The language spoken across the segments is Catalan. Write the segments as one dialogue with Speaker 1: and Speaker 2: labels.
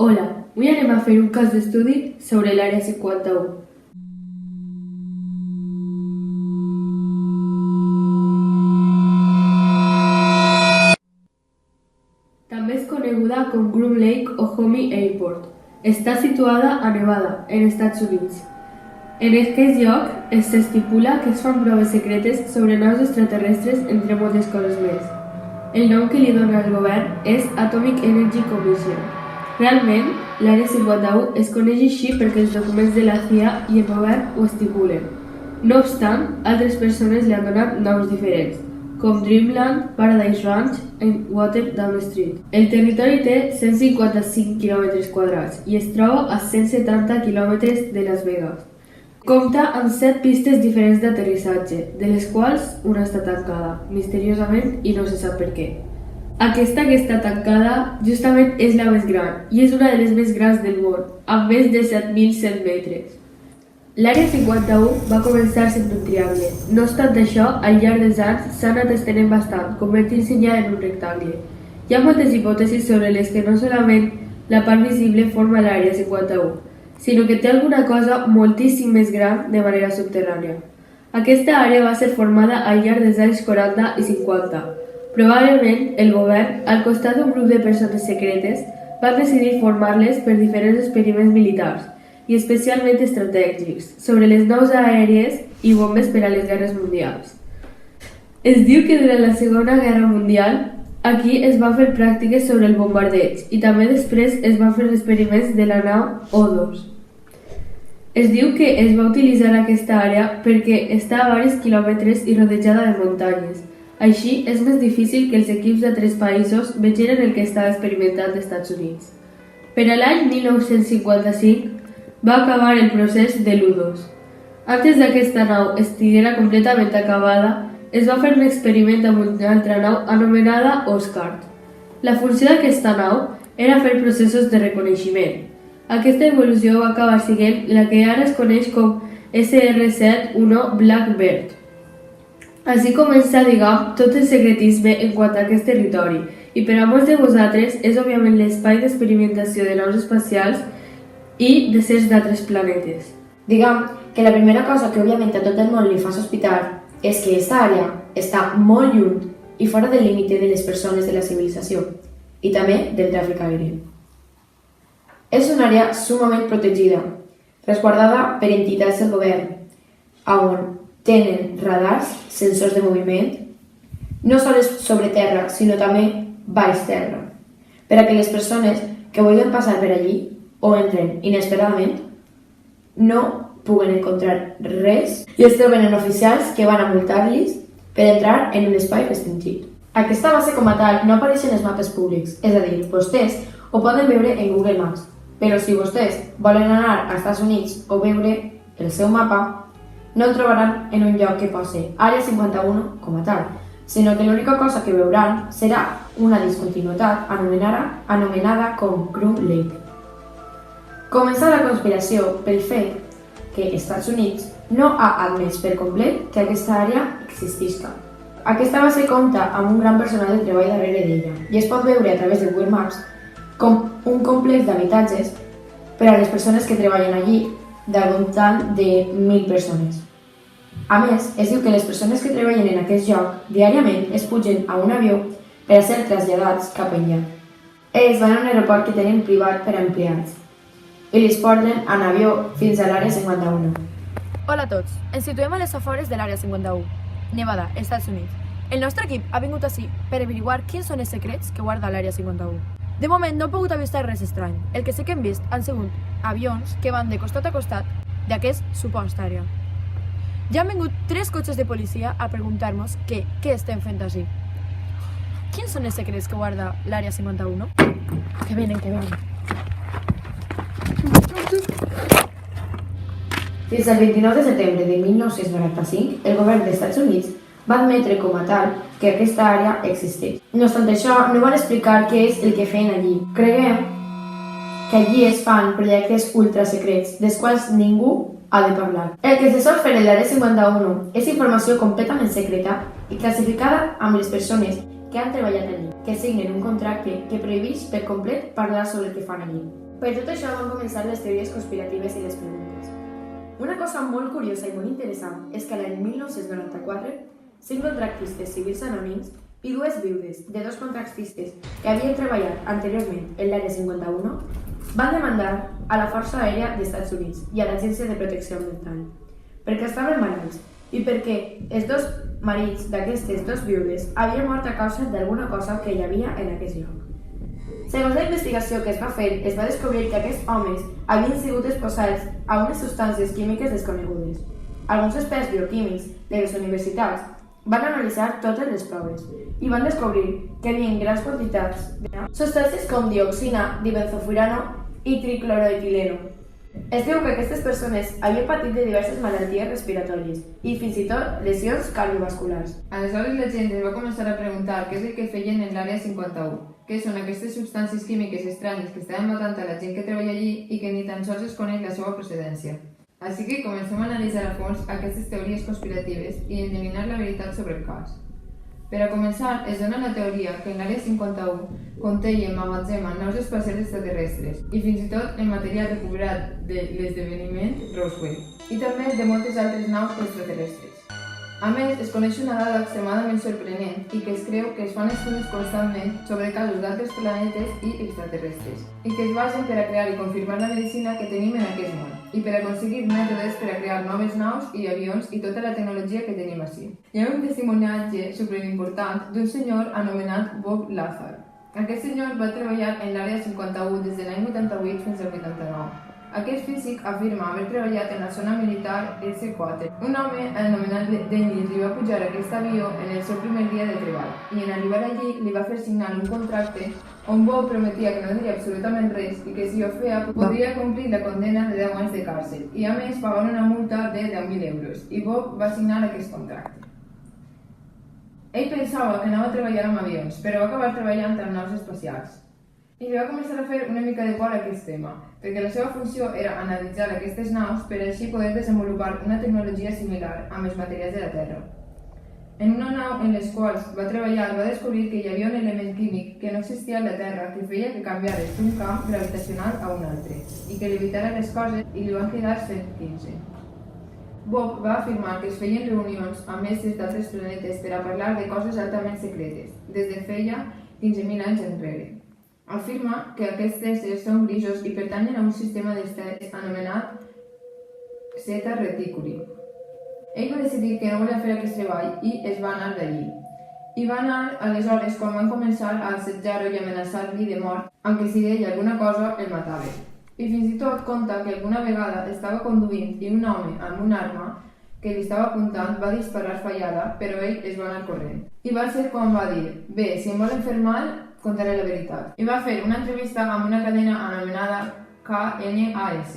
Speaker 1: Hola, avui anem a fer un cas d'estudi sobre l'Àrea 51. També és coneguda com Groom Lake o Homey Airport. Està situada a Nevada, en Estats Units. En aquest lloc s'estipula que es fan proves secretes sobre naus extraterrestres, entre moltes coses més. El nom que li dona el govern és Atomic Energy Commission. Realment, l'Àrea 51 es coneix així perquè els documents de la CIA i el govern ho estipulen. No obstant, altres persones li han donat noms diferents, com Dreamland, Paradise Ranch i Water Down Street. El territori té 155 km² i es troba a 170 km de Las Vegas. Compta amb 7 pistes diferents d'aterrissatge, de les quals una està tancada, misteriosament, i no se sap per què. Aquesta que està tancada justament és la més gran i és una de les més grans del món, amb més de 7.100 metres. L'Àrea 51 va començar sent un triangle. No obstant això, al llarg dels anys s'ha anat estenent bastant, convertint-se ja en un rectangle. Hi ha moltes hipòtesis sobre les que no solament la part visible forma l'Àrea 51, sinó que té alguna cosa moltíssim més gran de manera subterrània. Aquesta àrea va ser formada al llarg dels anys 40 i 50. Probablement, el govern, al costat d'un grup de persones secretes, va decidir formar-les per diferents experiments militars i especialment estratègics sobre les naus aèries i bombes per a les guerres mundials. Es diu que durant la Segona Guerra Mundial aquí es van fer pràctiques sobre el bombardeig i també després es van fer experiments de la nau O2. Es diu que es va utilitzar aquesta àrea perquè està a diversos quilòmetres i rodejada de muntanyes. Així, és més difícil que els equips d'altres països vegin el que estava experimentant als Estats Units. Per a l'any 1955 va acabar el procés de l'U2. Antes d'aquesta nau estiguera completament acabada, es va fer un experiment amb una altra nau anomenada Oscar. La funció d'aquesta nau era fer processos de reconeixement. Aquesta evolució va acabar sent la que ara es coneix com SR-71 Blackbird. Així comença, tot el secretisme en quant a aquest territori, i per a molts de vosaltres és òbviament l'espai d'experimentació de naus espacials i d'éssers d'altres planetes.
Speaker 2: Diguem que la primera cosa que òbviament a tot el món li fa sospitar és que aquesta àrea està molt lluny i fora del límit de les persones de la civilització i també del tràfic aeri. És una àrea sumament protegida, resguardada per entitats del govern, on tenen radars, sensors de moviment, no sols sobre terra, sinó també baix terra, per a que les persones que vulguin passar per allí o entren inesperadament no puguen encontrar res i es troben en oficials que van a multar-los per entrar en un espai restringit. Aquesta base com a tal no apareix en els mapes públics, és a dir, vostès ho poden veure en Google Maps, però si vostès volen anar als Estats Units o veure el seu mapa, no el trobaran en un lloc que posi Àrea 51 com a tal, sinó que l'única cosa que veuran serà una discontinuïtat anomenada com Groom Lake. Comença la conspiració pel fet que Estats Units no ha admès per complet que aquesta àrea existisca. Aquesta base compta amb un gran personal de treball darrere d'ella i es pot veure a través de Google Maps com un complex d'habitatges per a les persones que treballen allí, del voltant de 1.000 persones. A més, es diu que les persones que treballen en aquest lloc diàriament es pugen a un avió per a ser traslladats cap allà. Ells van a un aeroport que tenen privat per a empleats i els porten en avió fins a l'Àrea 51.
Speaker 3: Hola a tots, ens situem a les afores de l'Àrea 51, Nevada, Estats Units. El nostre equip ha vingut ací per averiguar quins són els secrets que guarda l'Àrea 51. De moment no he pogut avistar res estrany. El que sí que hem vist han sigut avions que van de costat a costat d'aquest supost àrea. Ja han vingut 3 cotxes de policia a preguntar-nos què estem fent així. Quins són els secrets que guarda l'Àrea 51? Que venen.
Speaker 2: Fins al 29 de setembre de 1995, el govern dels Estats Units va admetre com a tal que aquesta àrea existeix. No obstant això, no van explicar què és el que feien allí. Creiem que allí es fan projectes ultrasecrets, dels quals ningú ha de parlar. El que se sol fer en l'Àrea 51 és informació completament secreta i classificada amb les persones que han treballat allí, que signen un contracte que prohibeix per complet parlar sobre el que fan allí. Per tot això van començar les teories conspiratives i les preguntes. Una cosa molt curiosa i molt interessant és que l'any 1994, 5 contractistes civils anònims i 2 viudes de 2 contractistes que havien treballat anteriorment en l'Àrea 51 van demandar a la Força Aèria dels Estats Units i a l'Agència de Protecció Ambiental perquè estaven malalts i perquè els 2 marits d'aquestes 2 viudes havien mort a causa d'alguna cosa que hi havia en aquest lloc. Segons la investigació que es va fer, es va descobrir que aquests homes havien sigut exposats a unes substàncies químiques desconegudes. Alguns experts bioquímics de les universitats van analitzar totes les proves i van descobrir que hi havia grans quantitats de substàncies com dioxina, dibenzofurano i tricloroetileno. Es diu que aquestes persones havien patit de diverses malalties respiratòries i fins i tot lesions cardiovasculars.
Speaker 4: Aleshores la gent es va començar a preguntar què és el que feien en l'Àrea 51, què són aquestes substàncies químiques estranyes que estaven matant a la gent que treballa allí i que ni tan sols es coneix la seva procedència. Així que comencem a analitzar a fons aquestes teories conspiratives i endevinar la veritat sobre el cas. Per a començar, es dona la teoria que en l'Àrea 51 conté i emmagatzema naus espacials extraterrestres i fins i tot el material recuperat de l'esdeveniment Roswell i també de moltes altres naus extraterrestres. A més, es coneix una dada extremadament sorprenent i que es creu que es fan estudis constantment sobre casos d'altres planetes i extraterrestres i que es basen per a crear i confirmar la medicina que tenim en aquest món i per aconseguir mètodes per a crear noves naus i avions i tota la tecnologia que tenim així. Hi ha un testimoniatge superimportant d'un senyor anomenat Bob Lazar. Aquest senyor va treballar en l'Àrea 51 des de l'any 88 fins al 89. Aquest físic afirma haver treballat en la zona militar S-4. Un home anomenat Dennis li va pujar aquest avió en el seu primer dia de treball i en arribar allí li va fer signar un contracte on Bob prometia que no diria absolutament res i que si ho feia podria complir la condena de 10 anys de càrcel i a més pagar una multa de 10.000 euros i Bob va signar aquest contracte. Ell pensava que anava a treballar amb avions, però va acabar treballant amb naus espacials. I li va començar a fer una mica de por a aquest tema, perquè la seva funció era analitzar aquestes naus per així poder desenvolupar una tecnologia similar amb els materials de la Terra. En una nau en les quals va treballar va descobrir que hi havia un element químic que no existia a la Terra que feia que canviares d'un camp gravitacional a un altre i que levitara les coses i li van quedar 115. Bob va afirmar que es feien reunions amb mestres d'altres planetes per a parlar de coses altament secretes, des de feia 15.000 anys enrere. Afirma que aquests éssers són grisos i pertanyen a un sistema d'estats anomenat Zeta Reticuli. Ell va decidir que no volia fer aquest treball i es va anar d'allí. I va anar aleshores quan van començar a assetjar-lo i amenaçar-li de mort, amb que si deia alguna cosa el matava. I fins i tot conta que alguna vegada estava conduint i un home amb una arma que li estava apuntant va disparar fallada, però ell es va anar corrent. I va ser quan va dir, bé, si em volen fer mal, contaré la veritat. I va fer una entrevista amb una cadena anomenada KNAS.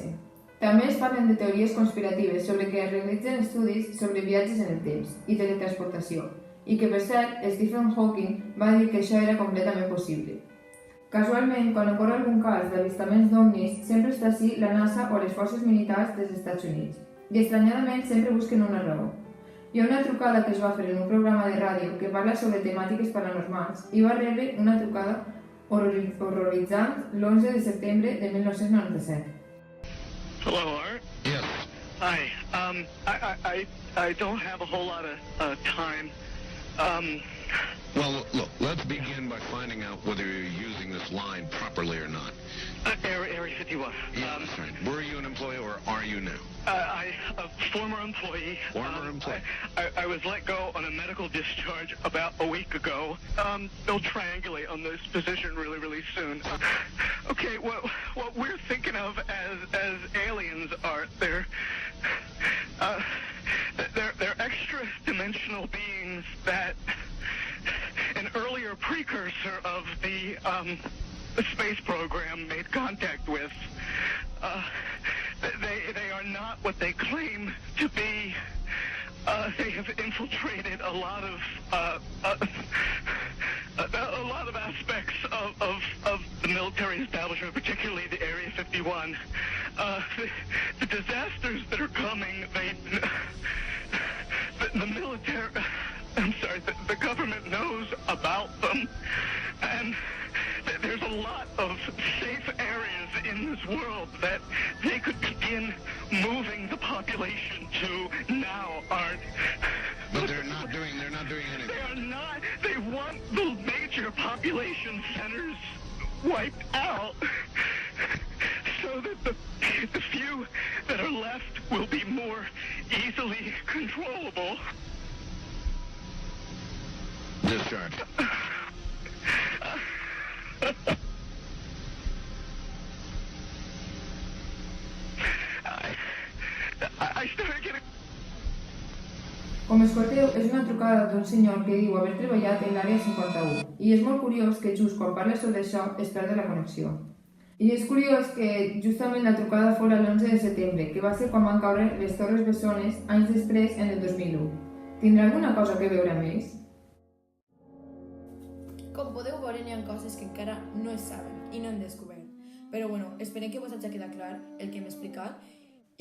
Speaker 4: També es parlen de teories conspiratives sobre que es realitzen estudis sobre viatges en el temps i teletransportació, i que per cert Stephen Hawking va dir que això era completament possible. Casualment, quan ocorre algun cas d'avistaments d'ovnis, sempre està així la NASA o les forces militars dels Estats Units, i estranyadament sempre busquen una raó. Hi ha una trucada que es va fer en un programa de ràdio que parla sobre temàtiques paranormals i va rebre una trucada horroritzant l'11 de setembre de 1997.
Speaker 5: Hello, Art?
Speaker 6: Yes.
Speaker 5: Hi. I don't have a whole lot of time.
Speaker 6: Well, look, let's begin by finding out whether you're using this line properly or not.
Speaker 5: Area 51.
Speaker 6: Yeah, that's right. Were you an employee or are you now?
Speaker 5: A former employee.
Speaker 6: Former employee.
Speaker 5: I was let go on a medical discharge about a week ago. They'll triangulate on this position really soon. Okay, what we're thinking of as aliens are they're extra-dimensional beings that an earlier precursor of the space program made contact with. They are not what they claim to be. They have infiltrated a lot of aspects of the military establishment, particularly the Area 51. The disasters that are coming, the military, the government knows about them, and there's a lot of safe areas in dangerous world that they could begin moving the population to now aren't.
Speaker 6: But they're not doing anything.
Speaker 5: They are not. They want the major population centers wiped out so that the few that are left will be more easily controllable.
Speaker 6: Discharge.
Speaker 5: I started getting...
Speaker 4: Com escolteu, és una trucada d'un senyor que diu haver treballat en l'àrea 51 i és molt curiós que just quan parla sobre això es perd la connexió. I és curiós que justament la trucada fora l'11 de setembre, que va ser quan van caure les Torres Bessones anys després en el 2001. Tindrà alguna cosa que veure amb ells?
Speaker 3: Com podeu veure, hi ha coses que encara no es saben i no hem descobert. Però bueno, esperem que vos hagi quedat clar el que hem explicat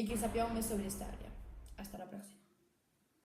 Speaker 3: i que sapigueu més sobre aquesta àrea. Hasta la pròxima.